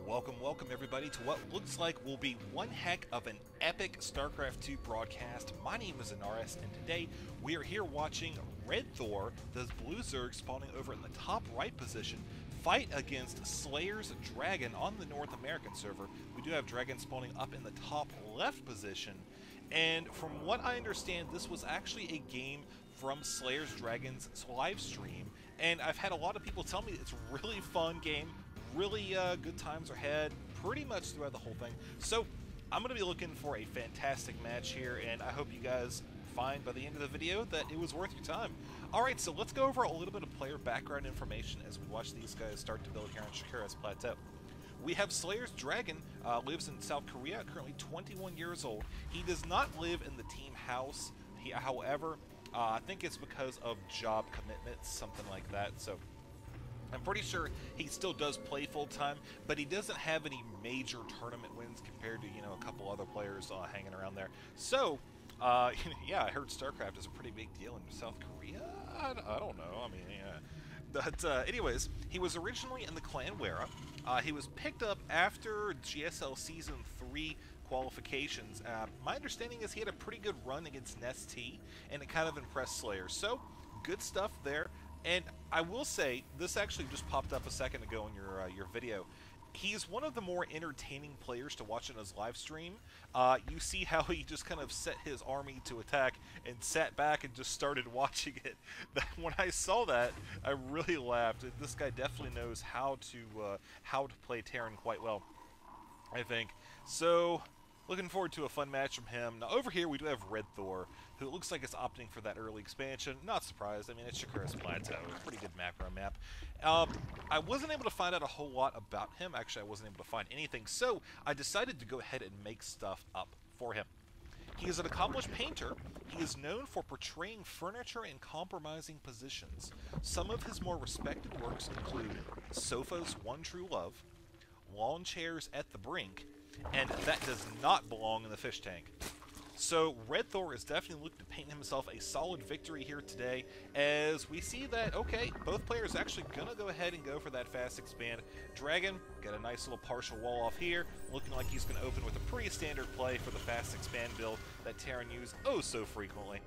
Welcome everybody to what looks like will be one heck of an epic StarCraft 2 broadcast. My name is Anaris, and today we are here watching Red Thor, the blue Zerg spawning over in the top right position, fight against Slayer's Dragon on the North American server. We do have Dragon spawning up in the top left position, and from what I understand, this was actually a game from Slayer's Dragon's live stream, and I've had a lot of people tell me it's a really fun game. Really good times are had pretty much throughout the whole thing. So I'm going to be looking for a fantastic match here, and I hope you guys find by the end of the video that it was worth your time. Alright, so let's go over a little bit of player background information as we watch these guys start to build here on Shakira's Plateau. We have Slayer's Dragon, lives in South Korea, currently 21 years old. He does not live in the team house. However, I think it's because of job commitments, something like that. So I'm pretty sure he still does play full-time, but he doesn't have any major tournament wins compared to, a couple other players hanging around there. So, yeah, I heard Starcraft is a pretty big deal in South Korea. I don't know. I mean, yeah. But anyways, he was originally in the Clan Wera. He was picked up after GSL Season 3 qualifications. My understanding is he had a pretty good run against Nest T, and it kind of impressed Slayer. So, good stuff there. And I will say, this actually just popped up a second ago in your video. He's one of the more entertaining players to watch in his live stream. You see how he just kind of set his army to attack and sat back and just started watching it. When I saw that, I really laughed. This guy definitely knows how to play Terran quite well, I think. So, looking forward to a fun match from him. Now, over here, we do have Red Thor, who it looks like is opting for that early expansion. Not surprised. I mean, it's Shakira's Plateau. It's a pretty good macro map. I wasn't able to find out a whole lot about him. Actually, I wasn't able to find anything. So, I decided to go ahead and make stuff up for him. He is an accomplished painter. He is known for portraying furniture in compromising positions. Some of his more respected works include Sofa's One True Love, Lawn Chairs at the Brink, and That Does Not Belong in the Fish Tank. So Red Thor is definitely looking to paint himself a solid victory here today, as we see that, okay, both players actually gonna go ahead and go for that fast expand. Dragon got a nice little partial wall off here, looking like he's gonna open with a pretty standard play for the fast expand build that Terran use oh so frequently.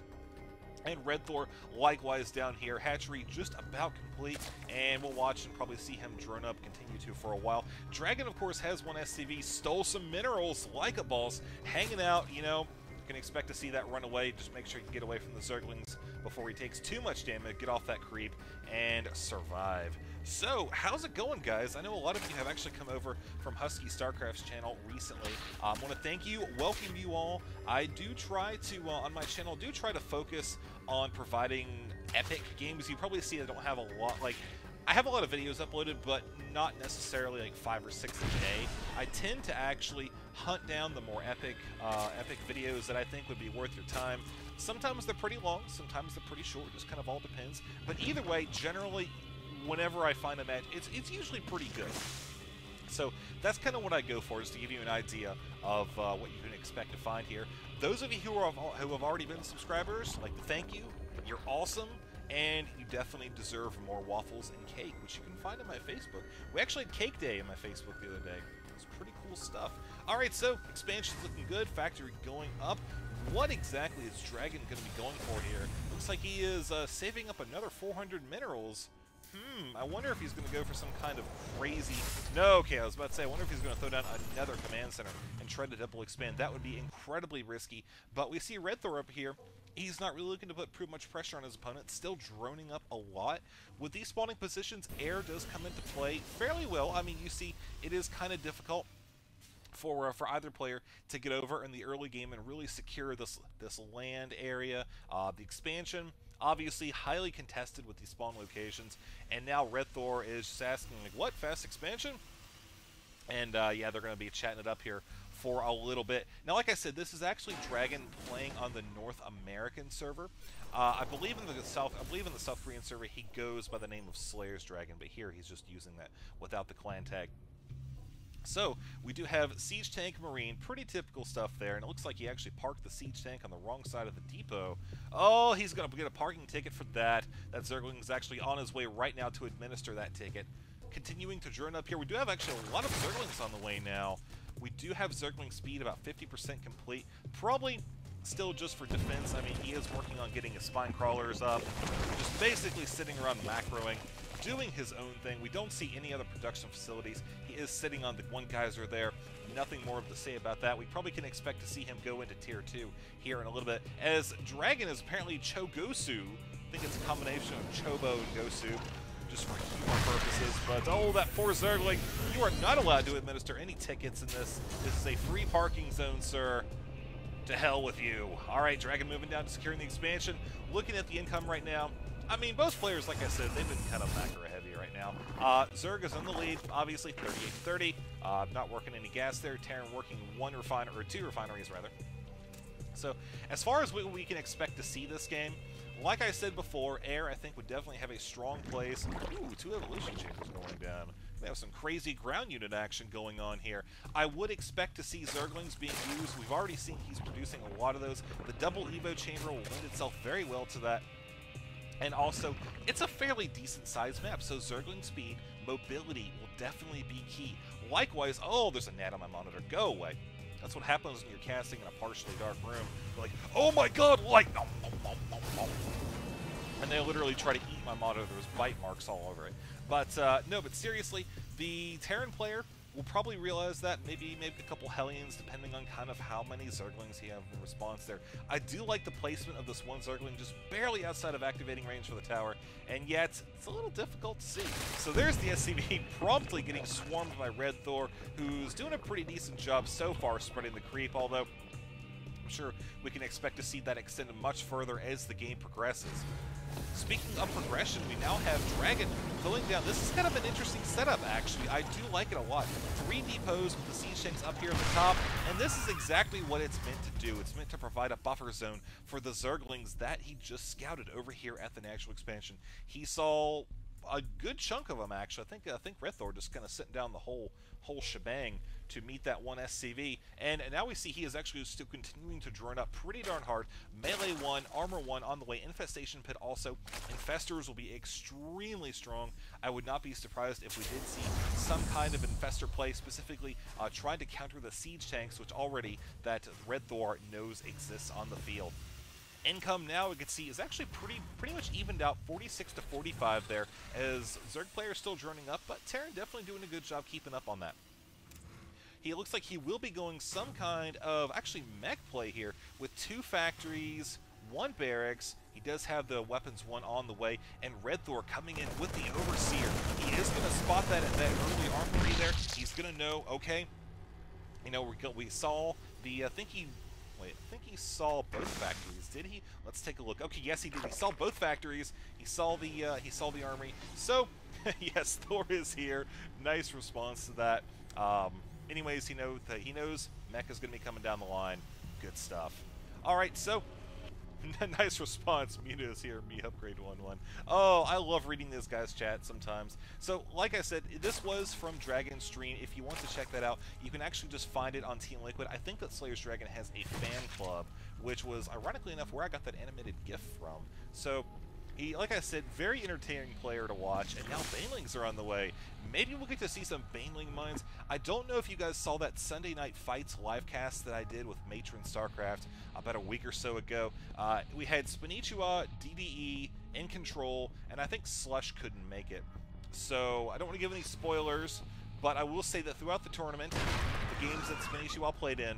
And Red Thor, likewise down here. Hatchery just about complete, and we'll watch and probably see him drone up, continue to for a while. Dragon, of course, has one SCV, stole some minerals like a boss, hanging out, You can expect to see that run away. Just make sure you can get away from the Zerglings before he takes too much damage, get off that creep, and survive. So, how's it going, guys? I know a lot of you have actually come over from Husky Starcraft's channel recently. I want to thank you, welcome you all. I do try to, on my channel, try to focus on providing epic games. You probably see I don't have a lot, I have a lot of videos uploaded, but not necessarily like 5 or 6 a day. I tend to actually hunt down the more epic videos that I think would be worth your time. Sometimes they're pretty long, sometimes they're pretty short, just kind of all depends. But either way, generally, whenever I find a match, it's usually pretty good. So that's kind of what I go for, just to give you an idea of what you can expect to find here. Those of you who have already been subscribers, I'd like to thank you. You're awesome. And you definitely deserve more waffles and cake, which you can find on my Facebook. We actually had Cake Day on my Facebook the other day. It was pretty cool stuff. Alright, so expansion's looking good, factory going up. What exactly is Dragon going to be going for here? Looks like he is saving up another 400 minerals. I wonder if he's going to go for some kind of crazy... No, okay, I was about to say, I wonder if he's going to throw down another command center and try to double expand. That would be incredibly risky. But we see Red Thor up here. He's not really looking to put much pressure on his opponent, still droning up a lot. With these spawning positions, air does come into play fairly well. I mean, you see, it is kind of difficult for either player to get over in the early game and really secure this land area. The expansion, obviously highly contested with these spawn locations, and now Red Thor is just asking, like, what, fast expansion? And yeah, they're going to be chatting it up here for a little bit. Now, like I said, this is actually Dragon playing on the North American server. I believe in the South Korean server he goes by the name of Slayer's Dragon, but here he's just using that without the clan tag. So, we do have Siege Tank Marine, pretty typical stuff there, and it looks like he actually parked the Siege Tank on the wrong side of the depot. Oh, he's going to get a parking ticket for that. That Zergling is actually on his way right now to administer that ticket. continuing to drone up here. We do have actually a lot of Zerglings on the way now. We do have Zergling speed about 50% complete. Probably still just for defense. I mean, he is working on getting his spine crawlers up. Just basically sitting around macroing, doing his own thing. We don't see any other production facilities. He is sitting on the one geyser there. Nothing more to say about that. We probably can expect to see him go into Tier 2 here in a little bit, as Dragon is apparently Chogosu. I think it's a combination of Chobo and Gosu, just for humor purposes. But, oh, that poor Zergling. You are not allowed to administer any tickets in this. This is a free parking zone, sir. To hell with you. Alright, Dragon moving down to securing the expansion. Looking at the income right now. I mean, both players, like I said, they've been kind of macro heavy right now. Zerg is in the lead, obviously, 38-30. Not working any gas there. Terran working two refineries, rather. So, as far as what we can expect to see this game, like I said before, Air, I think, would definitely have a strong place. Ooh, 2 evolution chambers going down. We have some crazy ground unit action going on here. I would expect to see Zerglings being used. We've already seen he's producing a lot of those. The double Evo chamber will lend itself very well to that. And also, it's a fairly decent sized map, so Zergling speed, mobility will definitely be key. Likewise, oh, there's a gnat on my monitor. Go away. That's what happens when you're casting in a partially dark room. You're like, oh my god, light! Nom, nom, nom, nom, nom. And they literally try to eat my monitor. There was bite marks all over it. But, no, but seriously, the Terran player will probably realize that, maybe a couple Hellions, depending on kind of how many Zerglings he have in response there. I do like the placement of this one Zergling just barely outside of activating range for the tower, and yet it's a little difficult to see. So there's the SCV promptly getting swarmed by Red Thor, who's doing a pretty decent job so far spreading the creep, although I'm sure we can expect to see that extended much further as the game progresses. Speaking of progression, we now have Dragon going down. This is kind of an interesting setup, actually. I do like it a lot. 3 depots with the siege tanks up here at the top, and this is exactly what it's meant to do. It's meant to provide a buffer zone for the Zerglings that he just scouted over here at the natural expansion. He saw a good chunk of them, actually. I think Red Thor just kind of sitting down the whole shebang to meet that one SCV, and now we see he is actually still continuing to drone up pretty darn hard. Melee 1, Armor 1 on the way, Infestation Pit also. Infestors will be extremely strong. I would not be surprised if we did see some kind of Infestor play, specifically trying to counter the Siege tanks, which already that Red Thor knows exists on the field. Income now, we can see, is actually pretty much evened out, 46 to 45 there, as Zerg player still droning up, but Terran definitely doing a good job keeping up on that. He looks like he will be going some kind of, actually, mech play here, with 2 factories, 1 barracks. He does have the weapons 1 on the way, and Red Thor coming in with the Overseer. He is going to spot that at that early armory there. He's going to know, okay, you know, we saw the, I think he saw both factories. Did he? Let's take a look. Okay, yes, he did. He saw both factories. He saw the armory. So, yes, Thor is here. Nice response to that. Anyways, he knows mech is going to be coming down the line. Good stuff. All right, so nice response. Muta is here. Me upgrade 1-1. Oh, I love reading this guy's chat sometimes. So, like I said, this was from Dragon's stream. If you want to check that out, you can actually just find it on Team Liquid. I think that Slayer's Dragon has a fan club, which was, ironically enough, where I got that animated GIF from. So, he, like I said, very entertaining player to watch, and now Banelings are on the way. Maybe we'll get to see some Baneling mines. I don't know if you guys saw that Sunday Night Fights livecast that I did with Matron Starcraft about a week or so ago. We had Spinichua, DDE, In Control, and I think Slush couldn't make it. So I don't want to give any spoilers, but I will say that throughout the tournament, the games that Spinichua played in,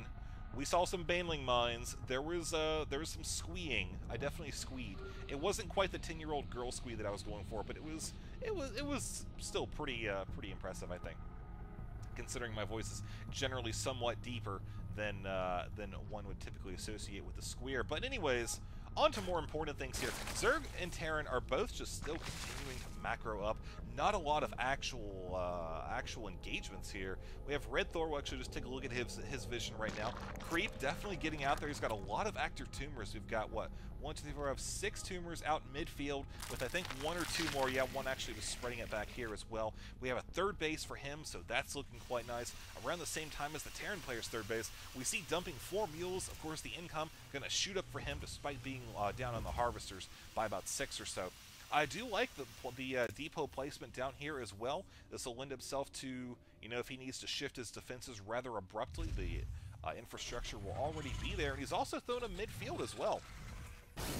we saw some Baneling mines. There was some squeeing. I definitely squeed. It wasn't quite the 10-year-old girl squee that I was going for, but it was still pretty impressive, I think, considering my voice is generally somewhat deeper than one would typically associate with a squeer. But anyways, on to more important things here. Zerg and Terran are both just still continuing to macro up. Not a lot of actual engagements here. We have Red Thor. We'll actually just take a look at his vision right now. Creep definitely getting out there. He's got a lot of active tumors. We've got, what, 1, 2, 3, 4, we have 6 tumors out midfield with, I think, 1 or 2 more. Yeah, 1 actually was spreading it back here as well. We have a 3rd base for him, so that's looking quite nice. Around the same time as the Terran player's 3rd base, we see dumping 4 mules. Of course, the income going to shoot up for him despite being down on the harvesters by about 6 or so. I do like the depot placement down here as well. This will lend itself to, you know, if he needs to shift his defenses rather abruptly, the infrastructure will already be there. And he's also thrown a midfield as well.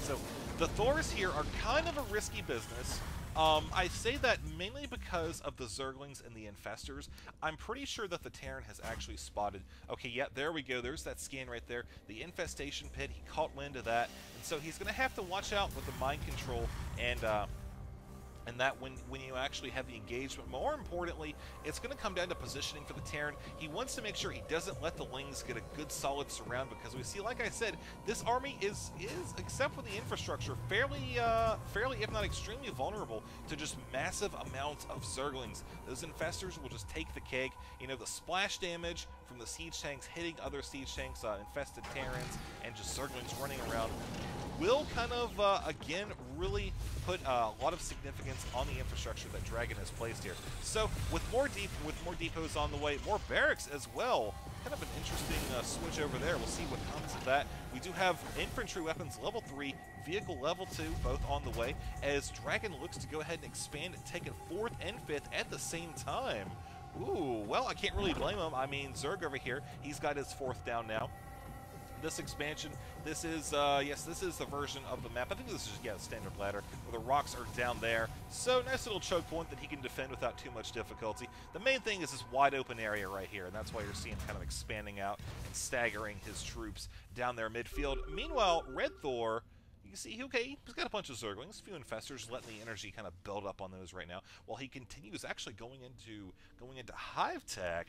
So the Thors here are kind of a risky business. I say that mainly because of the Zerglings and the Infestors. I'm pretty sure that the Terran has actually spotted... Okay, yeah, there we go. There's that scan right there. The Infestation Pit, he caught wind of that. And so he's going to have to watch out with the mind control and that when you actually have the engagement. More importantly, it's going to come down to positioning for the Terran. He wants to make sure he doesn't let the Lings get a good solid surround, because we see, like I said, this army is except for the infrastructure, fairly if not extremely vulnerable to just massive amounts of Zerglings. Those Infestors will just take the cake. You know, the splash damage from the siege tanks hitting other siege tanks, infested Terrans, and just Zerglings running around will kind of, again, really put a lot of significance on the infrastructure that Dragon has placed here. So, with more depots on the way, more barracks as well, kind of an interesting switch over there. We'll see what comes of that. We do have infantry weapons level 3, vehicle level 2, both on the way, as Dragon looks to go ahead and expand and take a 4th and 5th at the same time. Ooh, well, I can't really blame him. I mean, Zerg over here, he's got his 4th down now. This expansion, this is, yes, this is the version of the map. I think this is, yeah, standard ladder, where the rocks are down there. So, nice little choke point that he can defend without too much difficulty. The main thing is this wide open area right here, and that's why you're seeing kind of expanding out and staggering his troops down there midfield. Meanwhile, Red Thor, you can see, okay, he's got a bunch of Zerglings, a few Infestors, letting the energy kind of build up on those right now, while he continues actually going into Hive Tech.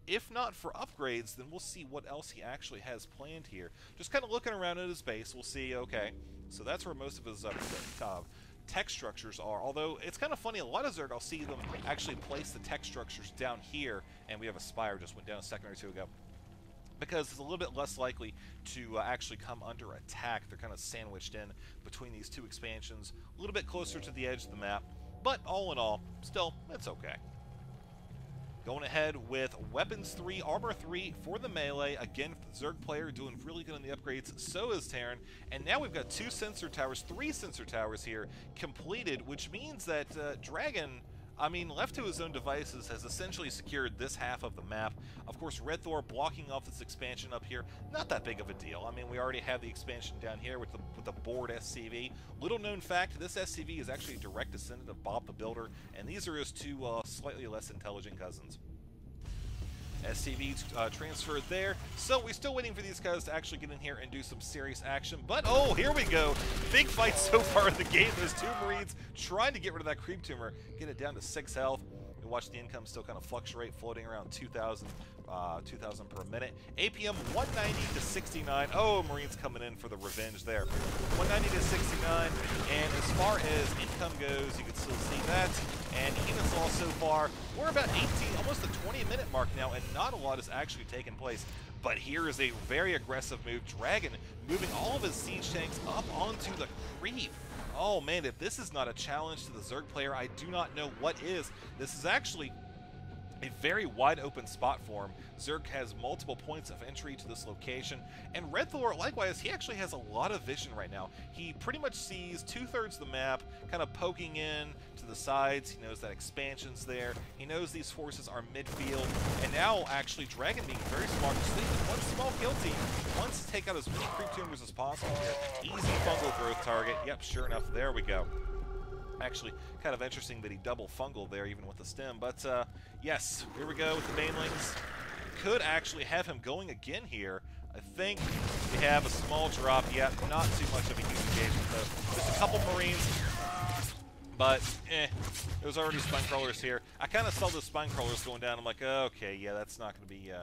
If not for upgrades, then we'll see what else he actually has planned here. Just kind of looking around at his base, we'll see, okay, so that's where most of his tech structures are. Although, it's kind of funny, a lot of Zerg, I'll see them actually place the tech structures down here, and we have a Spire just went down a second or two ago, because it's a little bit less likely to actually come under attack. They're kind of sandwiched in between these two expansions, a little bit closer to the edge of the map, but all in all, still, it's okay. Going ahead with Weapons 3, Armor 3 for the melee. Again, Zerg player doing really good on the upgrades. So is Terran. And now we've got 2 sensor towers, 3 sensor towers here completed, which means that Dragon, I mean, left to his own devices, has essentially secured this half of the map. Of course, Red Thor blocking off this expansion up here, not that big of a deal. I mean, we already have the expansion down here with the board SCV. Little known fact, this SCV is actually a direct descendant of Bob the Builder, and these are his 2 slightly less intelligent cousins. SCV transferred there, so we're still waiting for these guys to actually get in here and do some serious action, but oh, here we go! Big fight so far in the game. Those 2 Marines trying to get rid of that creep tumor, get it down to 6 health. You watch the income still kind of fluctuate, floating around 2,000 per minute. APM 190 to 69. Oh, Marines coming in for the revenge there. 190 to 69, and as far as income goes, you can still see that. And units all so far, we're about 18, almost the 20-minute mark now, and not a lot has actually taken place. But here is a very aggressive move. Dragon moving all of his siege tanks up onto the creep. Oh man, if this is not a challenge to the Zerg player, I do not know what is. This is actually a very wide open spot for him. Zerg has multiple points of entry to this location, and Red Thor, likewise, he actually has a lot of vision right now. He pretty much sees 2/3 the map, kind of poking in to the sides. He knows that expansion's there. He knows these forces are midfield, and now actually Dragon being very smart, just leaving one small kill team, wants to take out as many creep tumors as possible here. Easy fungal growth target. Yep, sure enough, there we go. Actually, kind of interesting that he double fungal there, even with the stem. But, yes, here we go with the Banelings. Could actually have him going again here. I think we have a small drop. Yeah, not too much of a huge engagement, though. Just a couple Marines. But, there's already spine crawlers here. I kind of saw those spine crawlers going down. I'm like, okay, yeah, that's not going to be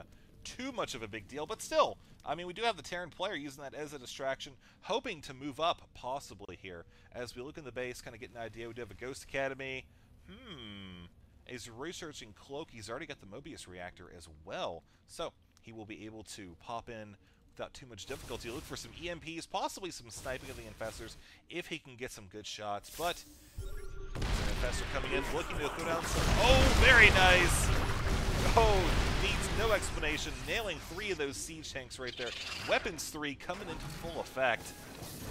too much of a big deal. But still, I mean, we do have the Terran player using that as a distraction, hoping to move up, possibly, here. As we look in the base, kind of get an idea. We do have a Ghost Academy. He's researching Cloak. He's already got the Mobius reactor as well. So, he will be able to pop in without too much difficulty. Look for some EMPs, possibly some sniping of the Infestors, if he can get some good shots. But, Infestor coming in, looking to throw down some... Oh, very nice! Oh, needs no explanation, nailing 3 of those siege tanks right there. Weapons 3 coming into full effect.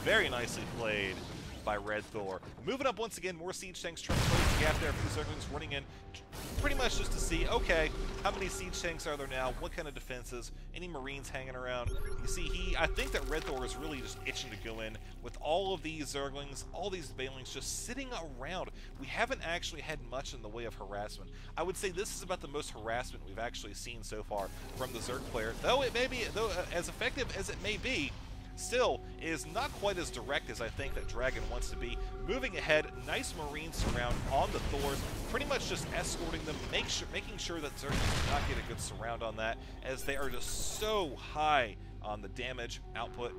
Very nicely played. by Red Thor. Moving up once again, more siege tanks trying to close the gap there. A few Zerglings running in, pretty much just to see, okay, how many siege tanks are there now? What kind of defenses? Any Marines hanging around? You see, I think that Red Thor is really just itching to go in with all of these Zerglings, all these Banelings just sitting around. We haven't actually had much in the way of harassment. I would say this is about the most harassment we've actually seen so far from the Zerg player. Though it may be, as effective as it may be, still is not quite as direct as I think that Dragon wants to be. Moving ahead, nice Marine surround on the Thors, pretty much just escorting them, making sure that Zerg does not get a good surround on that, as they are just so high on the damage output.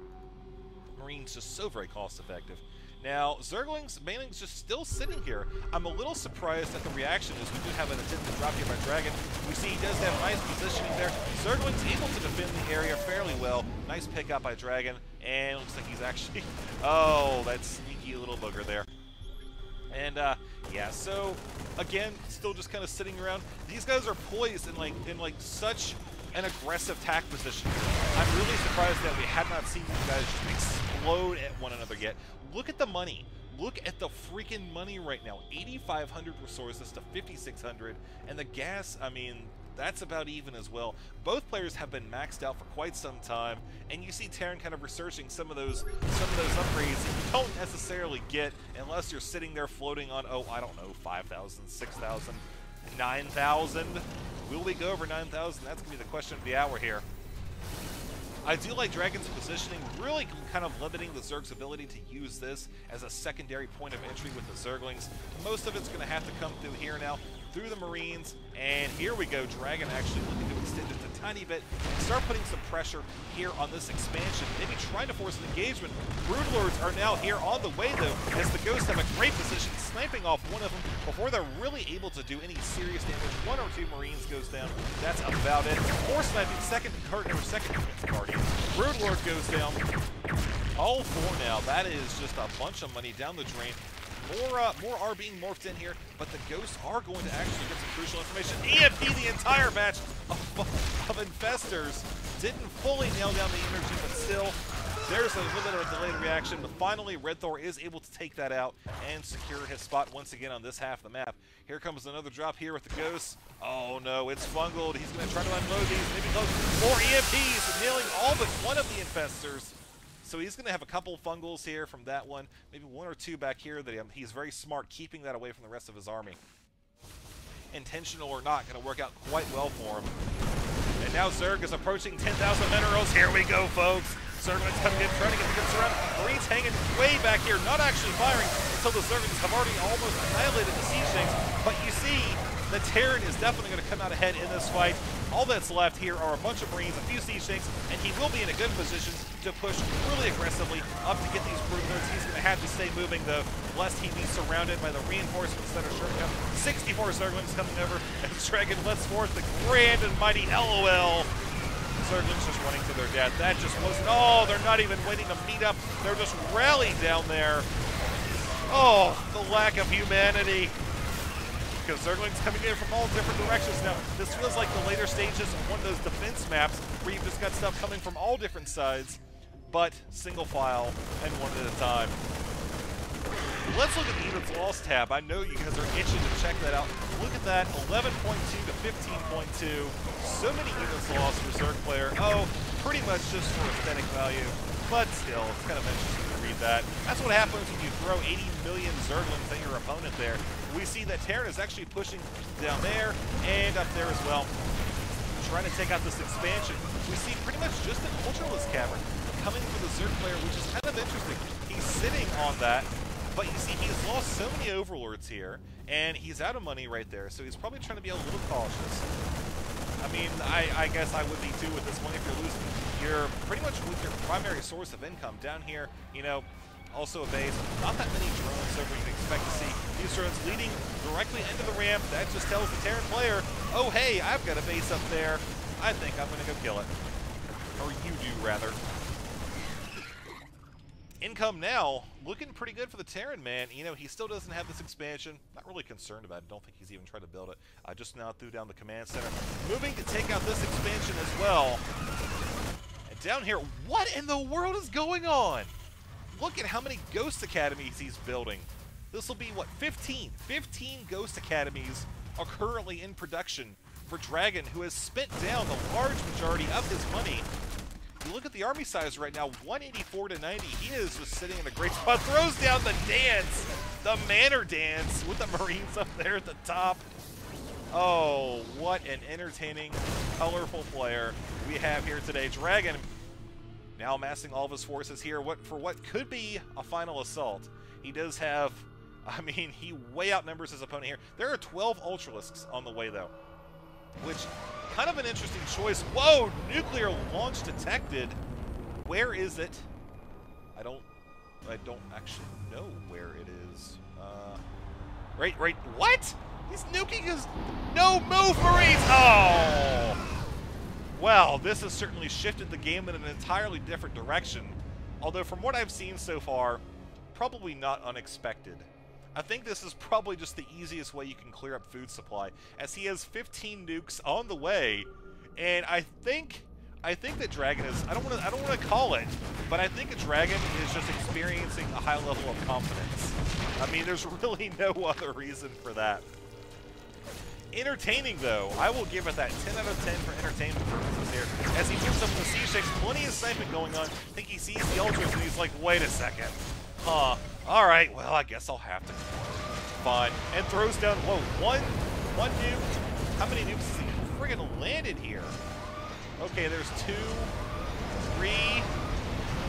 Marines just so very cost effective. Now, Zerglings, Banelings just still sitting here. I'm a little surprised at the reaction as we do have an attempted drop here by Dragon. We see he does have nice positioning there. Zerglings able to defend the area fairly well. Nice pickup by Dragon, and it looks like he's actually... Oh, that sneaky little booger there. And, yeah, so, again, still just kind of sitting around. These guys are poised in such an aggressive tack position. I'm really surprised that we had not seen these guys just explode at one another yet. Look at the money. Look at the freaking money right now. 8,500 resources to 5,600, and the gas, I mean, that's about even as well. Both players have been maxed out for quite some time, and you see Terran kind of researching some of those upgrades that you don't necessarily get unless you're sitting there floating on, oh, I don't know, 5,000, 6,000, 9,000. Will we go over 9,000? That's going to be the question of the hour here. I do like Dragon's positioning, really kind of limiting the Zerg's ability to use this as a secondary point of entry with the Zerglings. Most of it's going to have to come through here now, through the Marines, and here we go. Dragon actually looking to extend it a tiny bit and start putting some pressure here on this expansion, maybe trying to force an engagement. Broodlords are now here on the way, though, as the Ghosts have a great position, sniping off one of them before they're really able to do any serious damage. One or two Marines goes down. That's about it. More sniping, second party. Broodlord goes down. All four now. That is just a bunch of money down the drain. More are being morphed in here, but the Ghosts are going to actually get some crucial information. EMP the entire batch of Infestors. Didn't fully nail down the energy, but still, there's a little bit of a delayed reaction. But finally, Red Thor is able to take that out and secure his spot once again on this half of the map. Here comes another drop here with the Ghosts. Oh no, it's fungled. He's going to try to unload these. Maybe close. More EMPs, nailing all but one of the Infestors. So he's going to have a couple fungals here from that one, maybe one or two back here. That he's very smart keeping that away from the rest of his army. Intentional or not, going to work out quite well for him. And now Zerg is approaching 10,000 minerals. Here we go, folks. Zerglings coming in, trying to get the good surround. Marines hanging way back here, not actually firing until the Zerglings have already almost annihilated the siege tanks. But you see, the Terran is definitely going to come out ahead in this fight. All that's left here are a bunch of Marines, a few siege tanks, and he will be in a good position to push really aggressively up to get these Broodlords. He's going to have to stay moving, though, lest he be surrounded by the reinforcements that are showing up. 64 Zerglings coming over as Dragon lets forth the grand and mighty LOL. Zerglings just running to their death. That just wasn't... Oh, they're not even waiting to meet up. They're just rallying down there. Oh, the lack of humanity. Because Zerglings coming in from all different directions now. This feels like the later stages of one of those defense maps where you've just got stuff coming from all different sides, but single file and one at a time. Let's look at the Units Lost tab. I know you guys are itching to check that out. Look at that, 11.2 to 15.2. So many Units Lost for Zerg player. Oh, pretty much just for aesthetic value, but still, it's kind of interesting to read that. That's what happens when you throw 80 million Zerglings at your opponent there. We see that Terran is actually pushing down there and up there as well, trying to take out this expansion. We see pretty much just an Ultralisk Cavern coming for the Zerg player, which is kind of interesting. He's sitting on that, but you see he's lost so many Overlords here, and he's out of money right there, so he's probably trying to be a little cautious. I mean, I guess I would be too with this one. If you're losing, you're pretty much with your primary source of income down here, you know. Also a base, not that many drones over you'd expect to see. These drones leading directly into the ramp. That just tells the Terran player, oh hey, I've got a base up there. I think I'm going to go kill it. Or you do, rather. Income now, looking pretty good for the Terran, man. You know, he still doesn't have this expansion. Not really concerned about it. Don't think he's even tried to build it. Just now threw down the command center. Moving to take out this expansion as well. And down here, what in the world is going on? look at how many Ghost Academies he's building. This will be, what, 15? 15 Ghost Academies are currently in production for Dragon, who has spent down the large majority of his money. You look at the army size right now, 184 to 90. He is just sitting in a great spot. Throws down the dance, the Manor Dance with the Marines up there at the top. Oh, what an entertaining, colorful player we have here today. Dragon now amassing all of his forces here for what could be a final assault. He does have, I mean, he way outnumbers his opponent here. There are 12 Ultralisks on the way, though, which kind of an interesting choice. Whoa, nuclear launch detected. Where is it? I don't actually know where it is. Right, what? He's nuking his... No move, Marines! Oh! Well, this has certainly shifted the game in an entirely different direction. Although, from what I've seen so far, probably not unexpected. I think this is probably just the easiest way you can clear up food supply, as he has 15 nukes on the way, and I think that Dragon is, I don't want to call it, but I think a Dragon is just experiencing a high level of confidence. I mean, there's really no other reason for that. Entertaining, though. I will give it that 10 out of 10 for entertainment purposes here. As he moves up the C6, plenty of sniping going on. I think he sees the Ultras and he's like, wait a second. Huh. Alright, well, I guess I'll have to. Fine. And throws down, whoa, one nuke. How many nukes has he friggin' landed here? Okay, there's 2, 3.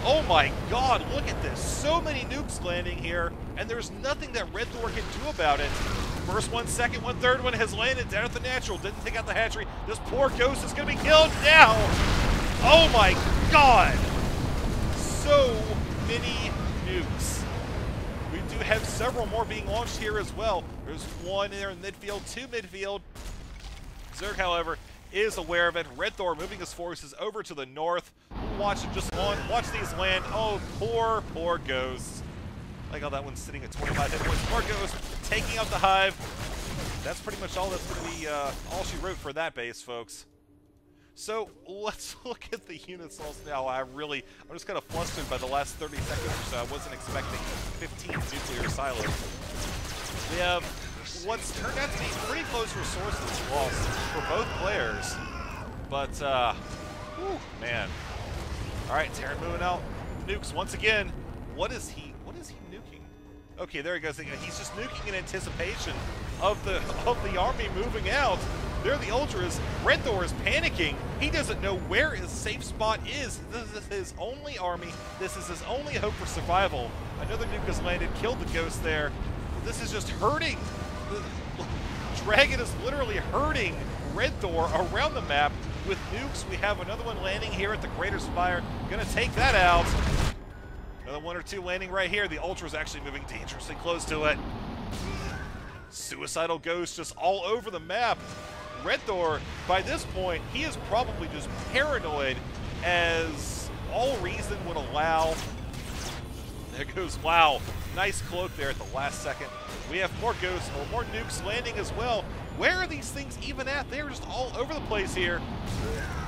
Oh my god, look at this. So many nukes landing here, and there's nothing that Red Thor can do about it. First one, second one, third one has landed down at the natural. Didn't take out the hatchery. This poor ghost is going to be killed now. Oh my god. So many nukes. We do have several more being launched here as well. There's one there in midfield, 2 midfield. Zerg, however, is aware of it. Red Thor moving his forces over to the north. Watch it just watch these land. Oh, poor ghosts. Like how that one's sitting at 25 hit points. Poor ghost taking out the hive. That's pretty much all that's going to be all she wrote for that base, folks. So let's look at the unit cells now. I'm just kind of flustered by the last 30 seconds or so. I wasn't expecting 15 nuclear silos. We have what's turned out to be pretty close resources lost for both players. But, whew, man. Alright, Terran moving out. Nukes once again. What is he nuking? Okay, there he goes. He's just nuking in anticipation of the army moving out. There the Ultras. Red Thor is panicking. He doesn't know where his safe spot is. This is his only army. This is his only hope for survival. Another nuke has landed, killed the ghost there. This is just hurting. The Dragon is literally hurting Red Thor around the map with nukes. We have another one landing here at the Greater Spire. Gonna take that out. Another 1 or 2 landing right here. The Ultra's actually moving dangerously close to it. Suicidal Ghost just all over the map. Red Thor, by this point, he is probably just paranoid as all reason would allow. There goes, wow, nice cloak there at the last second. We have more ghosts, or more nukes landing as well. Where are these things even at? They're just all over the place here.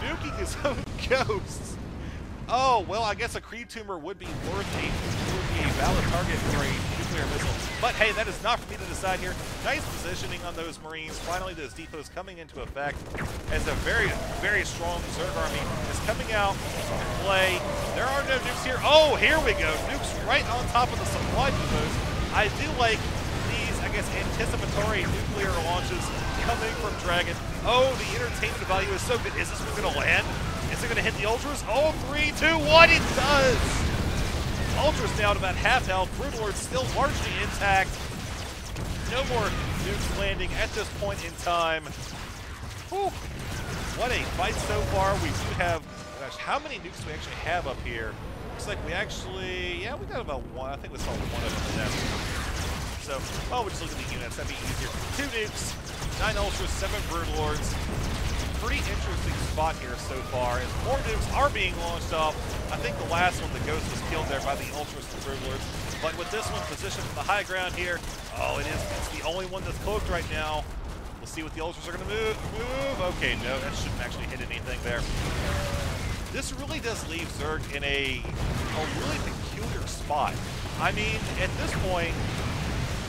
Nuking his own ghosts. Oh, well, I guess a Creed Tumor would be a valid target for a nuclear missile. But hey, that is not for me to decide here. Nice positioning on those Marines. Finally, those depots coming into effect as a very, very strong Zerg army is coming out to play. There are no nukes here. Oh, here we go. Nukes right on top of the supply depots. I do like these, I guess, anticipatory nuclear launches coming from Dragon. Oh, the entertainment value is so good. Is this one going to land? Is it going to hit the Ultras? Oh, 3, 2, 1, it does! Ultras down to about half health. Brood Lord still largely intact. No more nukes landing at this point in time. Whew. What a fight so far. We do have, gosh, how many nukes do we actually have up here? Looks like we actually, yeah, we got about 1. I think we saw 1 of them. So, well, we'll just look at the units. That'd be easier. 2 nukes, 9 Ultras, 7 Brood Lords. Pretty interesting spot here so far, as more nukes are being launched off. I think the last one, the Ghost, was killed there by the Ultras and Brood Lords. But with this one positioned on the high ground here, oh, it's the only one that's cloaked right now. We'll see what the Ultras are going to move. Okay, no, that shouldn't actually hit anything there. this really does leave Zerg in a really peculiar spot. I mean, at this point,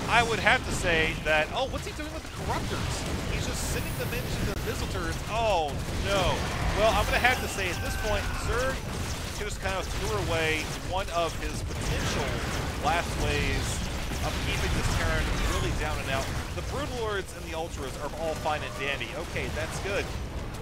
I would have to say that, oh, what's he doing with the Corruptors? He's just sending them into the Missile Turrets. Oh, no. Well, I'm going to have to say at this point, Zerg just kind of threw away one of his potential last ways of keeping this Terran really down and out. The Broodlords and the Ultras are all fine and dandy. Okay, that's good.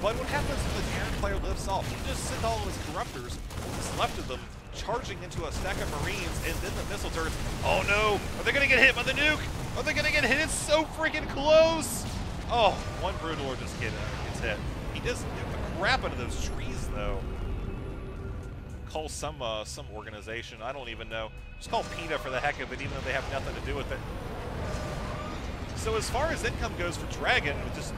But what happens when the Terran player lifts off? He just sent all of his Corruptors, what's left of them, charging into a stack of Marines, and then the missile turrets. Oh no! Are they gonna get hit by the nuke? Are they gonna get hit? It's so freaking close! Oh, one Broodlord just gets hit. He does nuke the crap out of those trees, though. Call some organization, I don't even know. Just call PETA for the heck of it, even though they have nothing to do with it. So as far as income goes for Dragon, just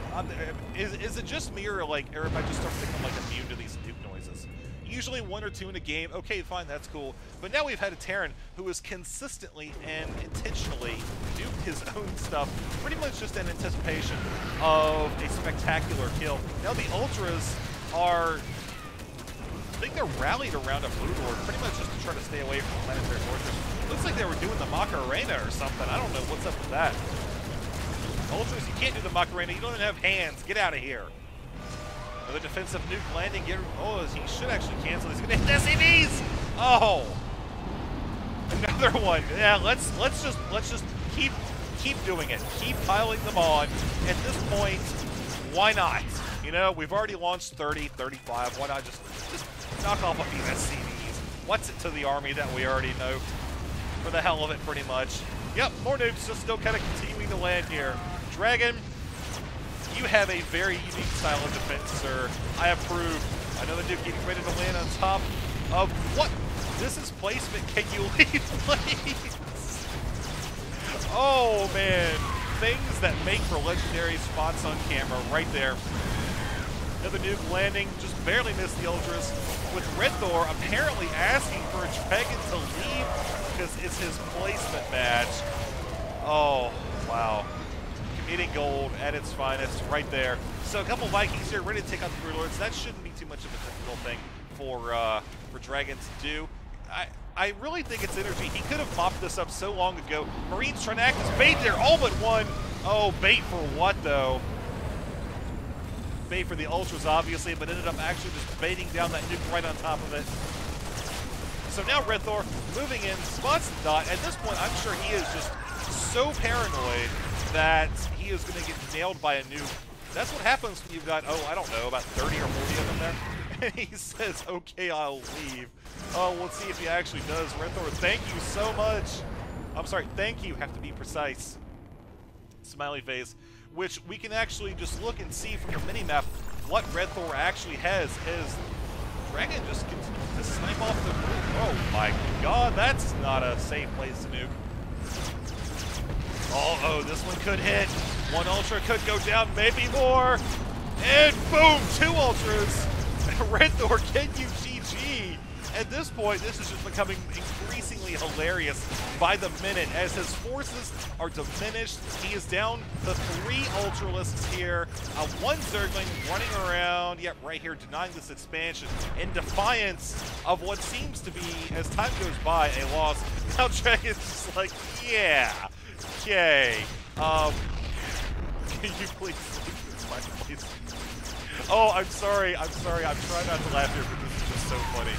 is it just me, or like everybody just starts to become like immune to these nuke noises? Usually 1 or 2 in a game, okay, fine, that's cool. But now we've had a Terran who has consistently and intentionally nuked his own stuff, pretty much just in anticipation of a spectacular kill. Now the Ultras are, I think they're rallied around a Broodlord, pretty much just to try to stay away from Planetary Fortress. Looks like they were doing the Macarena or something. I don't know what's up with that. Ultras, you can't do the Macarena. You don't even have hands. Get out of here. Another defensive nuke landing. Oh, he should actually cancel. He's gonna hit SCVs. Oh, another one. Yeah, let's just keep doing it. Keep piling them on. At this point, why not? You know, we've already launched 30, 35. Why not just knock off a few SCVs? What's it to the army that we already know? For the hell of it, pretty much. Yep, more nukes just still kind of continuing to land here. Dragon, you have a very unique style of defense, sir. I approve. Another nuke getting ready to land on top of what? This is placement. Can you leave, please? Oh, man. Things that make for legendary spots on camera right there. Another nuke landing, just barely missed the Ultras. With Red Thor apparently asking for a Dragon to leave because it's his placement badge. Oh, wow. Comedic gold at its finest right there. So a couple Vikings here ready to take out the Broodlords. That shouldn't be too much of a difficult thing for Dragon to do. I really think it's energy. He could have mopped this up so long ago. Marines trying to act as bait there, all but one. Oh, bait for what, though? Bait for the Ultras, obviously, but ended up actually just baiting down that nuke right on top of it. So now Red Thor moving in, spots the dot. At this point, I'm sure he is just so paranoid that he is going to get nailed by a nuke. That's what happens when you've got, oh, I don't know, about 30 or 40 of them there. And he says, okay, I'll leave. Oh, let's see if he actually does. Red Thor, thank you so much. I'm sorry, thank you, have to be precise. Smiley face, which we can actually just look and see from the minimap what Red Thor actually has, as Dragon just continues to snipe off the roof. Oh my god, that's not a safe place to nuke. Oh, this one could hit. One Ultra could go down, maybe more. And boom, 2 Ultras. Red Thor, can you GG? At this point, this is just becoming increasingly hilarious by the minute as his forces are diminished. He is down to 3 Ultralists here. 1 Zergling running around, yep, right here, denying this expansion in defiance of what seems to be, as time goes by, a loss. Now Dragon's just like, yeah, okay. Can you please leave this my place? Oh, I'm sorry. I'm trying not to laugh here, but this is just so funny.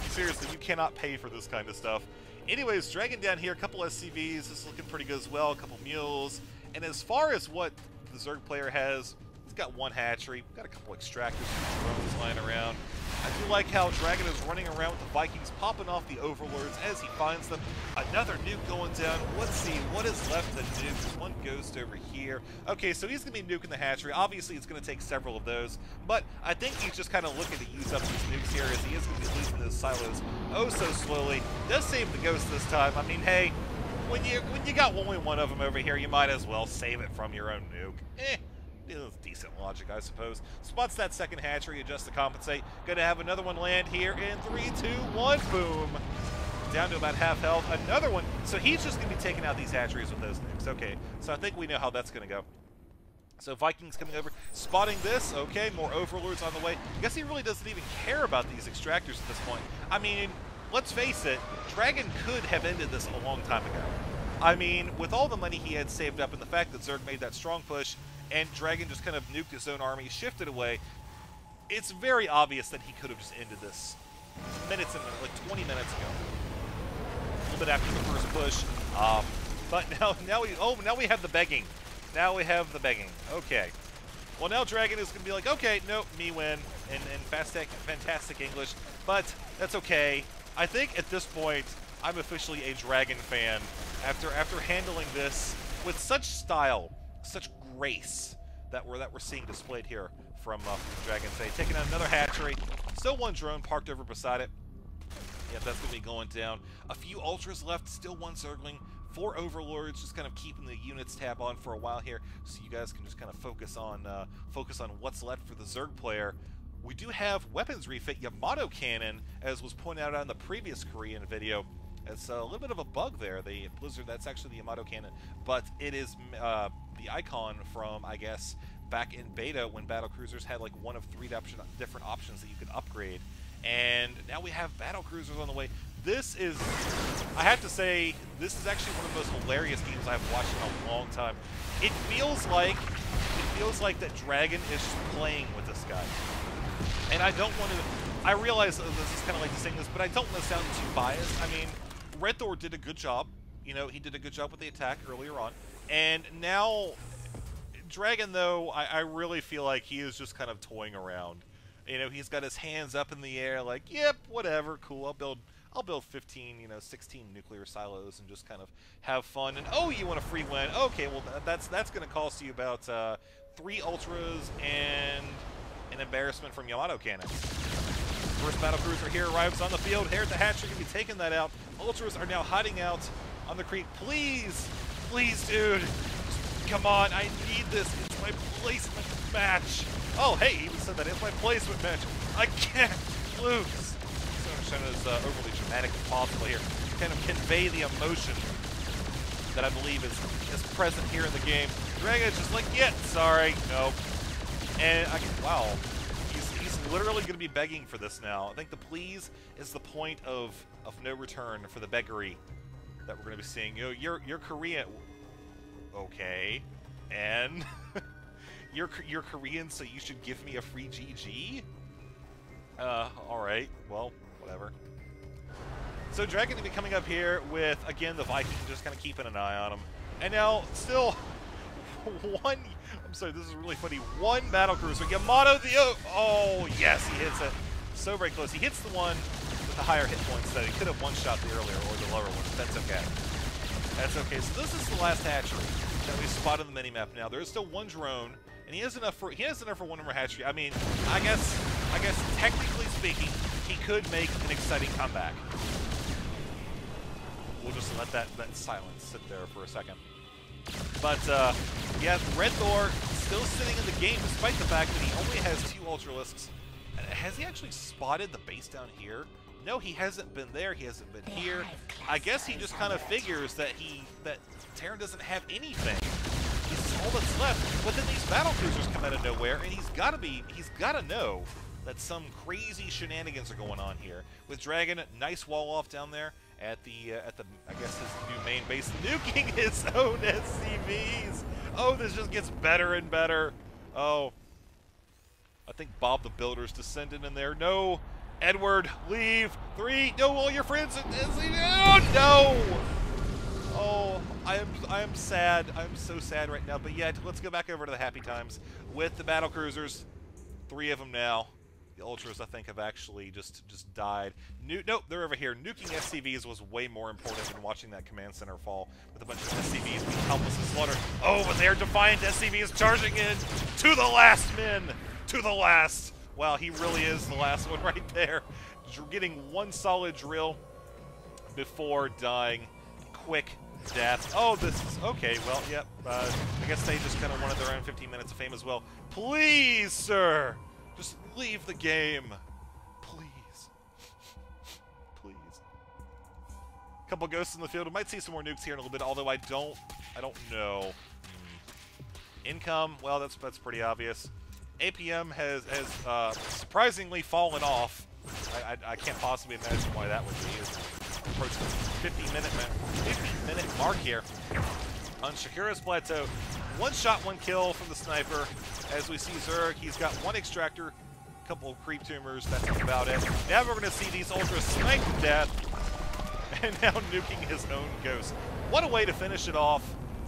Seriously, you cannot pay for this kind of stuff. Anyways, Dragon down here, a couple SCVs. This is looking pretty good as well. A couple mules. And as far as what the Zerg player has, he's got 1 hatchery. Got a couple extractors and drones lying around. I do like how Dragon is running around with the Vikings, popping off the Overlords as he finds them. Another nuke going down. Let's see, what is left to nuke? There's 1 ghost over here. Okay, so he's going to be nuking the hatchery. Obviously, it's going to take several of those, but I think he's just kind of looking to use up these nukes here as he is going to be losing those silos oh so slowly. Does save the ghost this time. I mean, hey, when you got only 1 of them over here, you might as well save it from your own nuke. Decent logic, I suppose. Spots that second hatchery, adjusts to compensate. Gonna have another one land here in 3, 2, 1, boom. Down to about half health. Another one. So he's just gonna be taking out these hatcheries with those nukes. Okay, so I think we know how that's gonna go. So Vikings coming over, spotting this. Okay, more Overlords on the way. I guess he really doesn't even care about these extractors at this point. I mean, let's face it, Dragon could have ended this a long time ago. I mean, with all the money he had saved up and the fact that Zerg made that strong push and Dragon just kind of nuked his own army, shifted away, it's very obvious that he could have just ended this minutes and minutes, like 20 minutes ago. A little bit after the first push. But now we have the begging. Now we have the begging. Okay. Well, now Dragon is going to be like, okay, nope, me win in fantastic English. But that's okay. I think at this point, I'm officially a Dragon fan after handling this with such style, such grace that we're seeing displayed here from Dragon Fate. Taking out another hatchery. Still one drone parked over beside it. Yeah, that's going to be going down. A few Ultras left, still one Zergling. 4 Overlords, just kind of keeping the units tab on for a while here, so you guys can just kind of focus on what's left for the Zerg player. We do have weapons refit Yamato cannon, as was pointed out on the previous Korean video. It's a little bit of a bug there. The Blizzard, that's actually the Yamato cannon, but it is the icon from, I guess, back in beta when battlecruisers had like one of 3 different options that you could upgrade. And now we have battlecruisers on the way. This is, I have to say, this is actually one of the most hilarious games I've watched in a long time. It feels like that Dragon is just playing with this guy. And I don't want to, I realize this is kind of like saying this, but I don't want to sound too biased. I mean, Red Thor did a good job. You know, he did a good job with the attack earlier on. And now, Dragon, though, I really feel like he is just kind of toying around. You know, he's got his hands up in the air like, yep, whatever, cool, I'll build 15, 16 nuclear silos and just kind of have fun. And oh, you want a free win? Okay, well that's going to cost you about 3 Ultras and an embarrassment from Yamato cannons. First battlecruiser here arrives on the field. Here at the hatchery, going to be taking that out. Ultras are now hiding out on the creek. Please, please, dude, come on, I need this. It's my placement match. Oh, hey, he even said that. It's my placement match. I can't lose. So as overly dramatic as possible here. Kind of convey the emotion that I believe is present here in the game. Dragon's just like, yeah, sorry, nope. And wow, he's literally going to be begging for this now. I think the please is the point of no return for the beggary that we're going to be seeing. You're Korean, okay, and you're Korean, so you should give me a free GG. All right, well, whatever. So Dragon going to be coming up here with, again, the Viking, just kind of keeping an eye on him. And now, still, I'm sorry, this is really funny, 1 battlecruiser. Yamato, oh, yes, he hits it. So very close. He hits the one with the higher hit points that he could have one-shot the earlier, or the lower one. That's okay. That's okay. So this is the last hatchery that we spot on the minimap now. There is still 1 drone, and he has enough for 1 more hatchery. I mean, I guess technically speaking, he could make an exciting comeback. We'll just let that silence sit there for a second. But yeah, Red Thor still sitting in the game despite the fact that he only has 2 Ultralisks. Has he actually spotted the base down here? No, he hasn't been there. He hasn't been here. I guess he just kind of figures that Terran doesn't have anything. This is all that's left. But then these battlecruisers come out of nowhere, and he's got to know that some crazy shenanigans are going on here. With Dragon, nice wall off down there at the I guess his new main base, nuking his own SCVs. Oh, this just gets better and better. Oh, I think Bob the Builder's descendant in there. No, Edward, leave. 3. No, all your friends. Oh no. Oh, I am sad. I'm so sad right now. But yet, let's go back over to the happy times with the battlecruisers. 3 of them now. The Ultras, I think, have actually just died. Nope, they're over here. Nuking SCVs was way more important than watching that command center fall with a bunch of SCVs being helpless and slaughtered. Oh, but they're defiant SCVs charging in to the last men. To the last. Wow, he really is the last one right there. Getting 1 solid drill before dying. Quick death. Oh, this is okay. Well, yep. I guess they just kind of wanted their own 15 minutes of fame as well. Please, sir. Just leave the game. Please. Please. Couple ghosts in the field. We might see some more nukes here in a little bit, although I don't know. Income, well, that's pretty obvious. APM has surprisingly fallen off. I can't possibly imagine why that would be. It's approaching the 50-minute mark here on Shakira's Plateau. One shot, one kill from the sniper. As we see Zerg, he's got one extractor, a couple of creep tumors, that's about it. Now we're going to see these ultras sniped to death, and now nuking his own ghost. What a way to finish it off.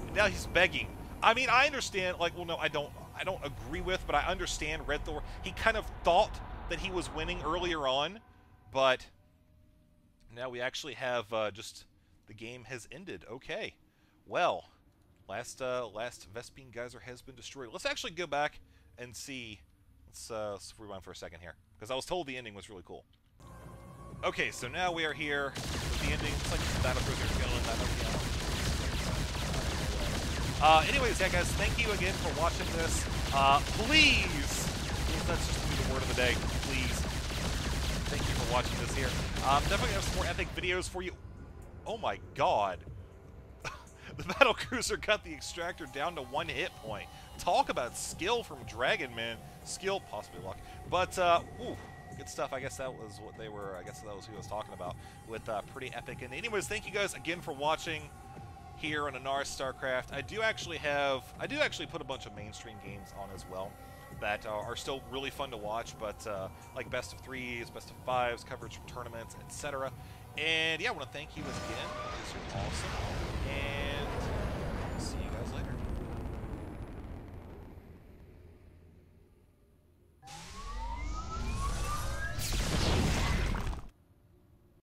And now he's begging. I mean, I understand, like, well, no, I don't agree with, but I understand Red Thor. He kind of thought that he was winning earlier on, but now we actually have just the game has ended. Okay, well, last Vespene geyser has been destroyed. Let's actually go back and see. Let's rewind for a second here, because I was told the ending was really cool. Okay, so now we are here with the ending. It's like the battle cruiser killing that. Anyways, yeah, guys, thank you again for watching this. Please, that's just gonna be the word of the day. Please, thank you for watching this here. Definitely have some more epic videos for you. Oh my God, the battle cruiser got the extractor down to 1 hit point. Talk about skill from Dragon Man. Skill, possibly luck, but ooh, good stuff. I guess that was what they were. I guess that was who I was talking about with pretty epic. And anyways, thank you guys again for watching here on Anaris Starcraft. I do actually put a bunch of mainstream games on as well that are still really fun to watch, but like best of 3s, best of 5s, coverage from tournaments, etc. And yeah, I want to thank you again. You're awesome. And